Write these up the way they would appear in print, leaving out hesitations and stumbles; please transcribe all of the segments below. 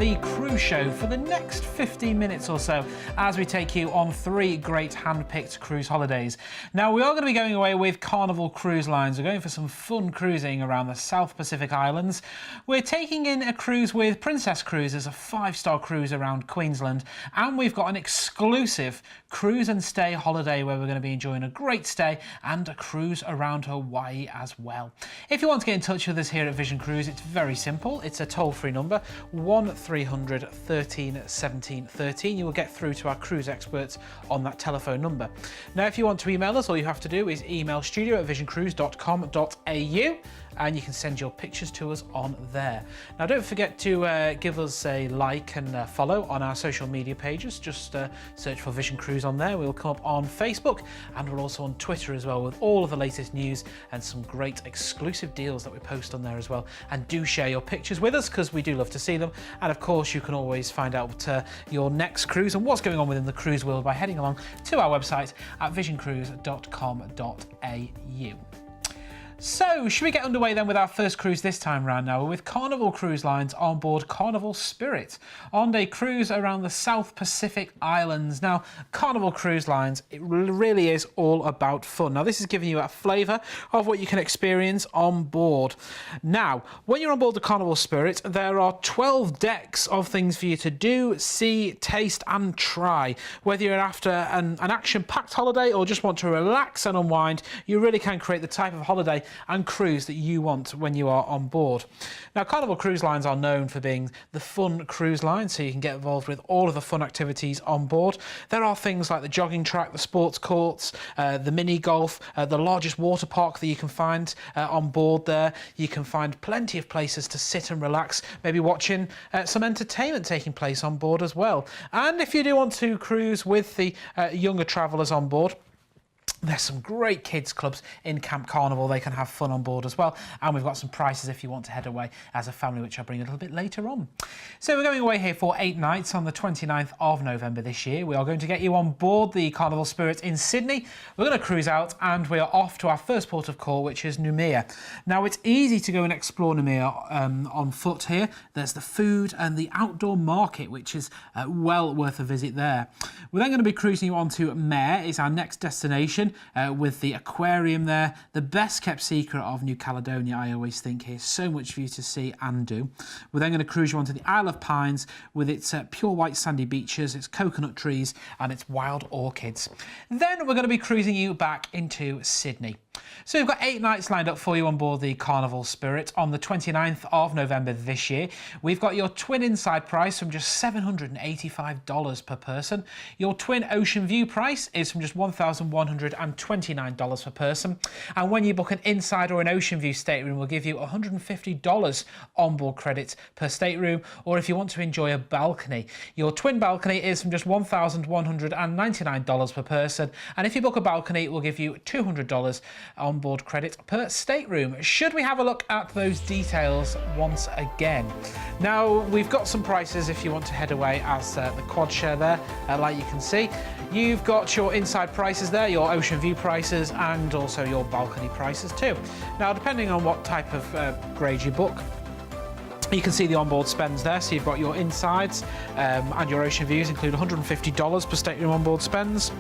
the cruise show for the next 15 minutes or so as we take you on 3 great hand-picked cruise holidays. Now, we are going to be going away with Carnival Cruise Lines. We're going for some fun cruising around the South Pacific Islands. We're taking in a cruise with Princess Cruises, a 5-star cruise around Queensland, and we've got an exclusive cruise and stay holiday where we're going to be enjoying a great stay and a cruise around Hawaii as well. If you want to get in touch with us here at Vision Cruise, it's very simple. It's a toll-free number, 1300 13 17 13. You will get through to our cruise experts on that telephone number. Now, if you want to email us, all you have to do is email studio@visioncruise.com.au, and you can send your pictures to us on there. Now, don't forget to give us a like and follow on our social media pages. Just search for Vision Cruise on there. We'll come up on Facebook, and we're also on Twitter as well with all of the latest news and some great exclusive deals that we post on there as well. And do share your pictures with us because we do love to see them. And of course, you can always find out your next cruise and what's going on within the cruise world by heading along to our website at visioncruise.com.au. So, should we get underway then with our first cruise this time round now? We're with Carnival Cruise Lines on board Carnival Spirit on a cruise around the South Pacific Islands. Now, Carnival Cruise Lines, it really is all about fun. Now, this is giving you a flavour of what you can experience on board. Now, when you're on board the Carnival Spirit, there are 12 decks of things for you to do, see, taste and try. Whether you're after an action-packed holiday or just want to relax and unwind, you really can create the type of holiday and cruise that you want when you are on board. Now, Carnival Cruise Lines are known for being the fun cruise line, so you can get involved with all of the fun activities on board. There are things like the jogging track, the sports courts, the mini golf, the largest water park that you can find on board there. You can find plenty of places to sit and relax, maybe watching some entertainment taking place on board as well. And if you do want to cruise with the younger travellers on board, there's some great kids clubs in Camp Carnival. They can have fun on board as well. And we've got some prices if you want to head away as a family, which I'll bring a little bit later on. So we're going away here for 8 nights on the 29th of November this year. We are going to get you on board the Carnival Spirit in Sydney. We're going to cruise out and we are off to our first port of call, which is Noumea. Now, it's easy to go and explore Noumea on foot here. There's the food and the outdoor market, which is well worth a visit there. We're then going to be cruising you on to Mare, is our next destination. With the aquarium there, the best kept secret of New Caledonia, I always think. Here, so much for you to see and do. We're then going to cruise you onto the Isle of Pines with its pure white sandy beaches, its coconut trees and its wild orchids. Then we're going to be cruising you back into Sydney. So we've got 8 nights lined up for you on board the Carnival Spirit on the 29th of November this year. We've got your twin inside price from just $785 per person. Your twin ocean view price is from just $1,129 per person. And when you book an inside or an ocean view stateroom, we'll give you $150 onboard credits per stateroom. Or if you want to enjoy a balcony, your twin balcony is from just $1,199 per person. And if you book a balcony, we'll give you $200 onboard credit per stateroom. Should we have a look at those details once again? Now, we've got some prices if you want to head away as the quad share there, like you can see. You've got your inside prices there, your ocean view prices, and also your balcony prices too. Now, depending on what type of grade you book, you can see the onboard spends there. So you've got your insides and your ocean views include $150 per stateroom onboard spends,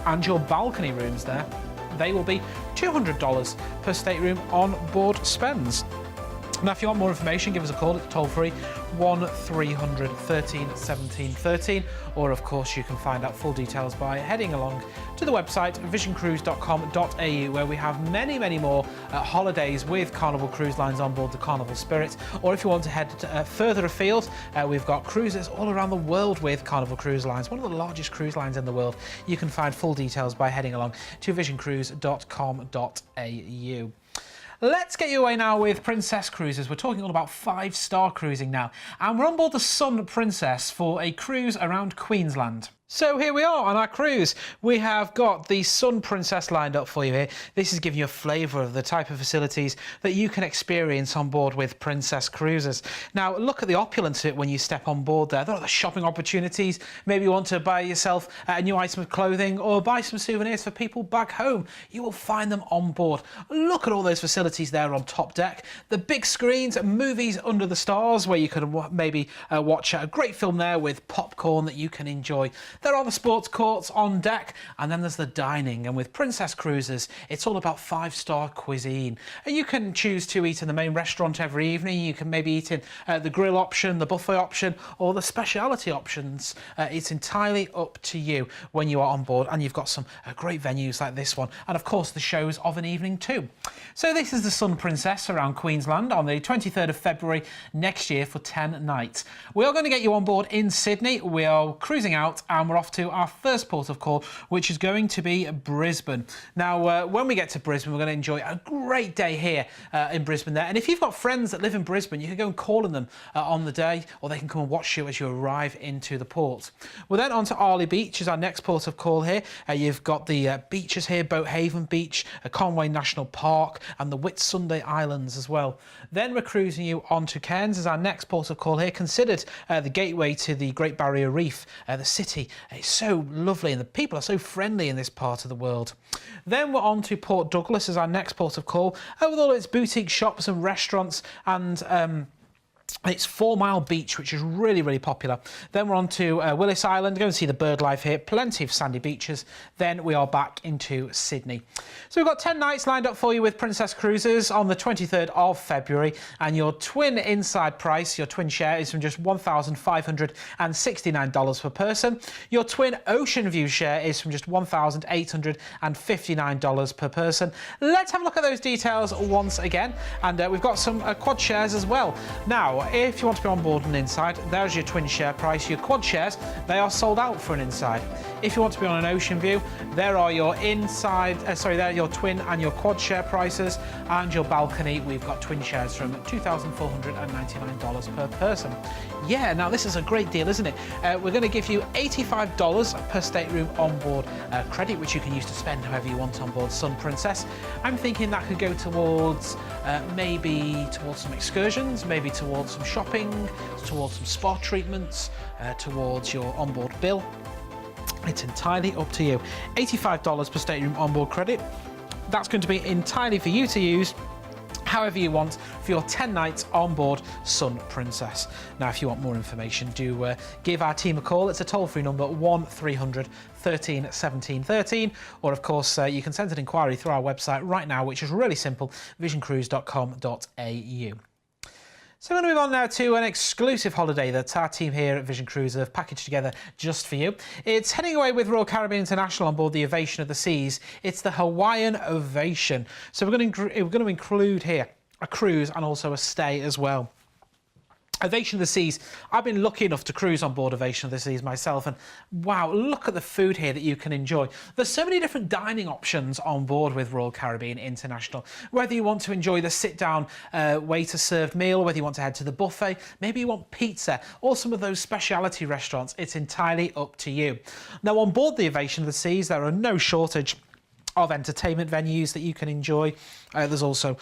and your balcony rooms there, they will be $200 per stateroom on board spends. Now, if you want more information, give us a call. It's toll-free 1300 13 17 13, or of course you can find out full details by heading along to the website visioncruise.com.au, where we have many more holidays with Carnival Cruise Lines on board the Carnival Spirit. Or if you want to head further afield, we've got cruises all around the world with Carnival Cruise Lines, one of the largest cruise lines in the world. You can find full details by heading along to visioncruise.com.au. Let's get you away now with Princess Cruises. We're talking all about 5-star cruising now. And we're on board the Sun Princess for a cruise around Queensland. So here we are on our cruise. We have got the Sun Princess lined up for you here. This is giving you a flavour of the type of facilities that you can experience on board with Princess Cruises. Now, look at the opulence of it when you step on board there. There are the shopping opportunities. Maybe you want to buy yourself a new item of clothing or buy some souvenirs for people back home. You will find them on board. Look at all those facilities there on top deck. The big screens, movies under the stars where you can maybe watch a great film there with popcorn that you can enjoy. There are the sports courts on deck, and then there's the dining. And with Princess Cruises, it's all about 5-star cuisine. And you can choose to eat in the main restaurant every evening. You can maybe eat in the grill option, the buffet option, or the speciality options. It's entirely up to you when you are on board. And you've got some great venues like this one. And of course, the shows of an evening too. So this is the Sun Princess around Queensland on the 23rd of February next year for 10 nights. We are going to get you on board in Sydney. We are cruising out and we're off to our first port of call, which is going to be Brisbane. Now, when we get to Brisbane, we're going to enjoy a great day here in Brisbane there. And if you've got friends that live in Brisbane, you can go and call on them on the day, or they can come and watch you as you arrive into the port. We're then on to Arley Beach is our next port of call here. You've got the beaches here, Boathaven Beach, Conway National Park, and the Whitsunday Islands as well. Then we're cruising you on to Cairns as our next port of call here, considered the gateway to the Great Barrier Reef, the city. It's so lovely and the people are so friendly in this part of the world. Then we're on to Port Douglas as our next port of call, with all its boutique shops and restaurants and it's 4 Mile Beach, which is really, really popular. Then we're on to Willis Island, go and see the bird life here, plenty of sandy beaches. Then we are back into Sydney. So we've got 10 nights lined up for you with Princess Cruises on the 23rd of February, and your twin inside price, your twin share, is from just $1,569 per person. Your twin ocean view share is from just $1,859 per person. Let's have a look at those details once again, and we've got some quad shares as well. Now, if you want to be on board and inside, there's your twin share price. Your quad shares, they are sold out for an inside. If you want to be on an ocean view, there are your inside, there are your twin and your quad share prices, and your balcony, we've got twin shares from $2,499 per person. Yeah, now this is a great deal, isn't it? We're going to give you $85 per stateroom on board credit, which you can use to spend however you want on board Sun Princess. I'm thinking that could go towards maybe towards some excursions, maybe towards some shopping, towards some spa treatments, towards your onboard bill. It's entirely up to you. $85 per stateroom onboard credit. That's going to be entirely for you to use however you want for your 10 nights on board Sun Princess. Now, if you want more information, do give our team a call. It's a toll-free number, 1300 13 17 13, or of course you can send an inquiry through our website right now, which is really simple, visioncruise.com.au. So we're going to move on now to an exclusive holiday that our team here at Vision Cruise have packaged together just for you. It's heading away with Royal Caribbean International on board the Ovation of the Seas. It's the Hawaiian Ovation. So we're going to include here a cruise and also a stay as well. Ovation of the Seas, I've been lucky enough to cruise on board Ovation of the Seas myself, and wow, look at the food here that you can enjoy. There's so many different dining options on board with Royal Caribbean International. Whether you want to enjoy the sit-down waiter-served meal, whether you want to head to the buffet, maybe you want pizza, or some of those speciality restaurants, it's entirely up to you. Now, on board the Ovation of the Seas, there are no shortage of entertainment venues that you can enjoy. There's also,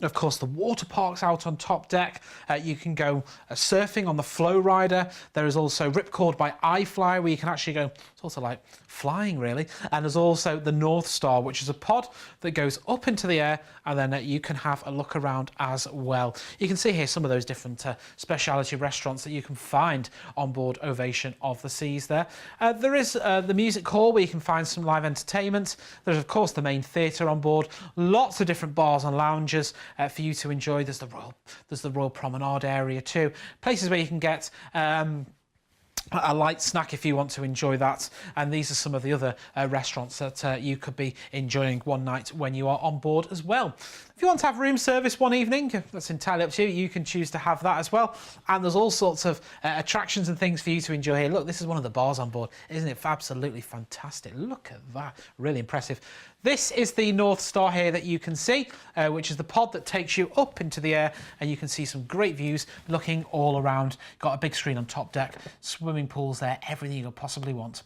of course, the water parks out on top deck. You can go surfing on the Flow Rider. There is also Ripcord by iFly, where you can actually go sort of like flying, really. And there's also the North Star, which is a pod that goes up into the air, and then you can have a look around as well. You can see here some of those different speciality restaurants that you can find on board Ovation of the Seas there. There is the music hall, where you can find some live entertainment. There's, of course, the main theatre on board. Lots of different bars and lounges for you to enjoy. There's the Royal Promenade area too. Places where you can get a light snack if you want to enjoy that. And these are some of the other restaurants that you could be enjoying one night when you are on board as well. If you want to have room service one evening, that's entirely up to you. You can choose to have that as well. And there's all sorts of attractions and things for you to enjoy here. Look, this is one of the bars on board. Isn't it absolutely fantastic? Look at that. Really impressive. This is the North Star here that you can see, which is the pod that takes you up into the air, and you can see some great views looking all around. Got a big screen on top deck, swimming swimming pools there, everything you could possibly want.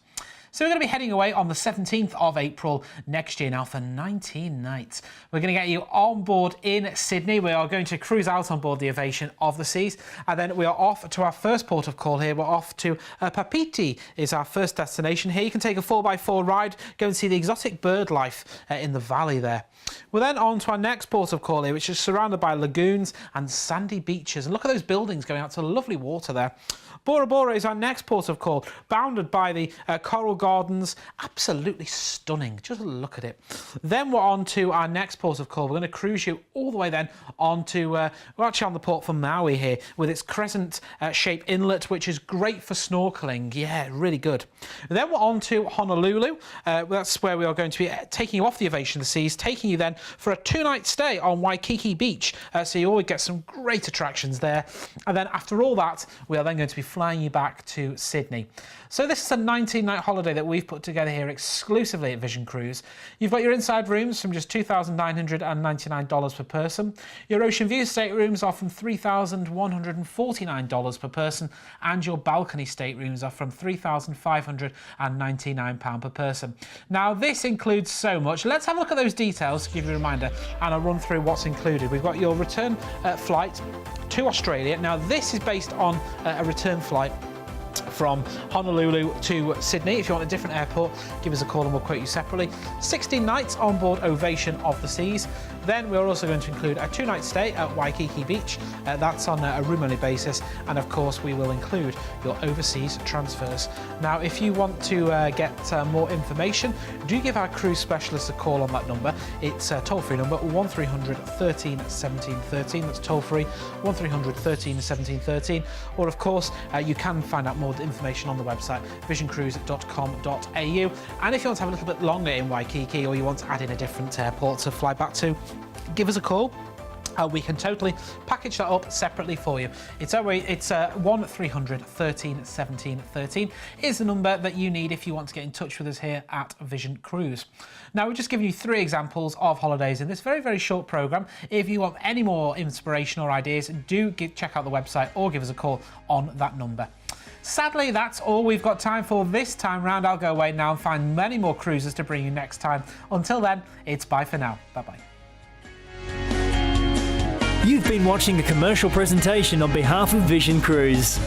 So we're going to be heading away on the 17th of April next year now for 19 nights. We're going to get you on board in Sydney. We are going to cruise out on board the Ovation of the Seas, and then we are off to our first port of call here. We're off to Papeete is our first destination. Here you can take a 4x4 ride, go and see the exotic bird life in the valley there. We're then on to our next port of call here, which is surrounded by lagoons and sandy beaches. And look at those buildings going out to lovely water there. Bora Bora is our next port of call, bounded by the coral gardens. Absolutely stunning. Just look at it. Then we're on to our next port of call. We're going to cruise you all the way then on to, we're actually on the port for Maui here, with its crescent-shaped inlet, which is great for snorkeling. Yeah, really good. Then we're on to Honolulu. That's where we are going to be taking you off the Ovation of the Seas, taking you then for a 2-night stay on Waikiki Beach. So you always get some great attractions there. And then after all that, we are then going to be flying you back to Sydney. So this is a 19-night holiday that we've put together here exclusively at Vision Cruise. You've got your inside rooms from just $2,999 per person. Your Ocean View staterooms are from $3,149 per person, and your balcony staterooms are from £3,599 per person. Now this includes so much. Let's have a look at those details to give you a reminder, and I'll run through what's included. We've got your return flight to Australia. Now this is based on a return flight from Honolulu to Sydney. If you want a different airport, give us a call and we'll quote you separately. 16 nights on board Ovation of the Seas. Then we're also going to include a 2-night stay at Waikiki Beach. That's on a room-only basis, and of course we will include your overseas transfers. Now, if you want to get more information, do give our cruise specialist a call on that number. It's a toll-free number, 1300 13 17 13. That's toll-free, 1300 13 17 13. Or of course, you can find out more information on the website visioncruise.com.au. And if you want to have a little bit longer in Waikiki, or you want to add in a different airport to fly back to, give us a call. We can totally package that up separately for you. It's 1300 13 17 13 is the number that you need if you want to get in touch with us here at Vision Cruise. Now, we've just given you 3 examples of holidays in this very, very short programme. If you want any more inspiration or ideas, do check out the website or give us a call on that number. Sadly, that's all we've got time for this time round. I'll go away now and find many more cruises to bring you next time. Until then, it's bye for now. Bye-bye. You've been watching a commercial presentation on behalf of Vision Cruise.